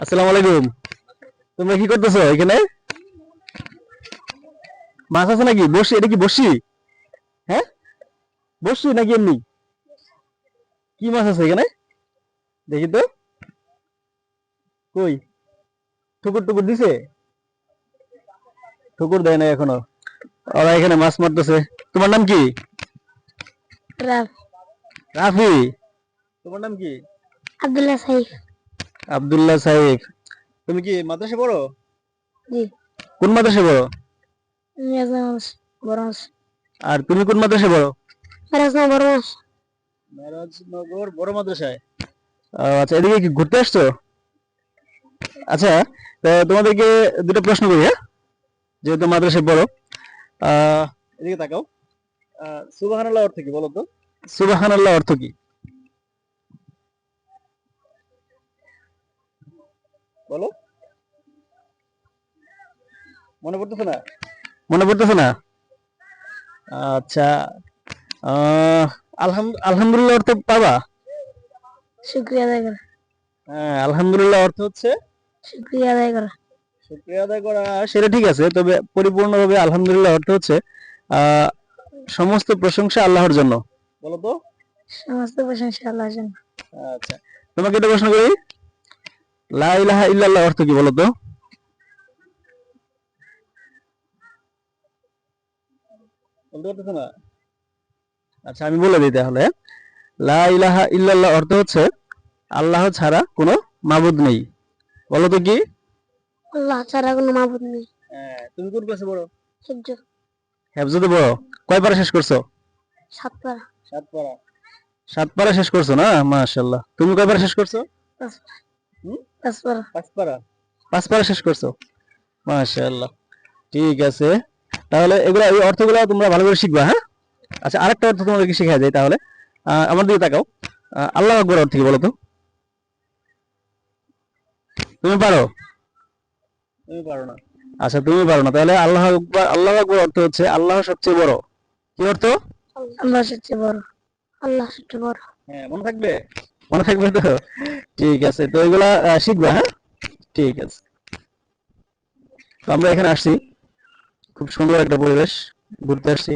আসসালামু আলাইকুম। তোমরা কি করতেছো এখানে? মাছ আছে নাকি? বসি, এটা কি বসি? হ্যাঁ, বসি নাকি এমনি? কি মাছ আছে এখানে? দেখি তো। কই? ঠুকুর টুকুর দিছে? ঠুকুর দেয় না এখনো। ওরা এখানে মাছ মারতেছে। তোমার নাম কি? রাফ রাফি। তোমার নাম কি? আব্দুল্লাহ সাইফ। আব্দুল্লাহ সাইফ। তুমি কি মাদ্রাসা পড়ো? জি। কোন মাদ্রাসা পড়ো? মেরাজগঞ্জ বরমাস। আর তুমি কোন মাদ্রাসা পড়ো? মেরাজগঞ্জ বরমাস। মেরাজনগর বড় মাদ্রাসায়। আচ্ছা, এদিকে কি ঘুরতে আসছো? আচ্ছা, তো তোমাদেরকে দুটো প্রশ্ন করি, হ্যাঁ, যেহেতু মাদ্রাসায় পড়ো। আহ এদিকে তাকাও। সুবহানাল্লাহ অর্থ কি বলো তো? সুবহানাল্লাহ অর্থ কি বলো? মনে পড়তেছে না? মনে পড়তেছে না? আচ্ছা। আহ আলহামদুলিল্লাহ অর্থ পাবা? শুকরিয়া আদায় করা। হ্যাঁ, আলহামদুলিল্লাহ অর্থ হচ্ছে শুকরিয়া আদায় করা। শুকরিয়া আদায় করা। সেটা ঠিক আছে, তবে পরিপূর্ণভাবে আলহামদুলিল্লাহ অর্থ হচ্ছে আহ সমস্ত প্রশংসা আল্লাহর জন্য। বলো তো? সমস্ত প্রশংসা আল্লাহর জন্য। আচ্ছা, তোমাকে একটা প্রশ্ন করি। লা ইলাহা ইল্লাল্লাহ অর্থ কি বলো তো? বলতে পারতেছো না? আচ্ছা, আমি বলে দিই তাহলে। লা ইলাহা ইল্লাল্লাহ অর্থ হচ্ছে আল্লাহ ছাড়া কোনো মাবুদ নেই। বলো তো কি? আল্লাহ ছাড়া কোনো মাবুদ নেই। হ্যাঁ, তুমি কোন ক্লাসে পড়ো? সূর্য। হেফজতে পড়ো? কয় পারা শেষ করছো? সাত পারা। 7 পারা। 7 পারা শেষ করছো না? মাশাআল্লাহ। তুমি কয় পারা শেষ করছো? পাঁচ পারা। হুম? পাঁচ পারা। 5 পারা। 5 পারা শেষ করছো। মাশাআল্লাহ। ঠিক আছে। তাহলে এগুলা, এই অর্থগুলো তোমরা ভালো করে শিখবা, হ্যাঁ? আচ্ছা, আরেকটা অর্থ তোমাদেরকে শেখায় যায় তাহলে। আমার দিকে তাকাও। আল্লাহু আকবার অর্থ কি বলো তো? তুমি পারো? তুমি পারো না। আচ্ছা, তুমি পারো না, তাহলে আল্লাহু আকবার, আল্লাহু আকবার অর্থ হচ্ছে আল্লাহ সবচেয়ে বড়। কি অর্থ? আল্লাহ সবচেয়ে বড়। আল্লাহ সবচেয়ে বড়। হ্যাঁ, মনে থাকবে? মনে থাকবে তো? ঠিক আছে, তো এগুলা শিখবা, হ্যাঁ? ঠিক আছে। তো আমরা এখানে আসছি, খুব সুন্দর একটা পরিবেশ, ঘুরতে আসছি।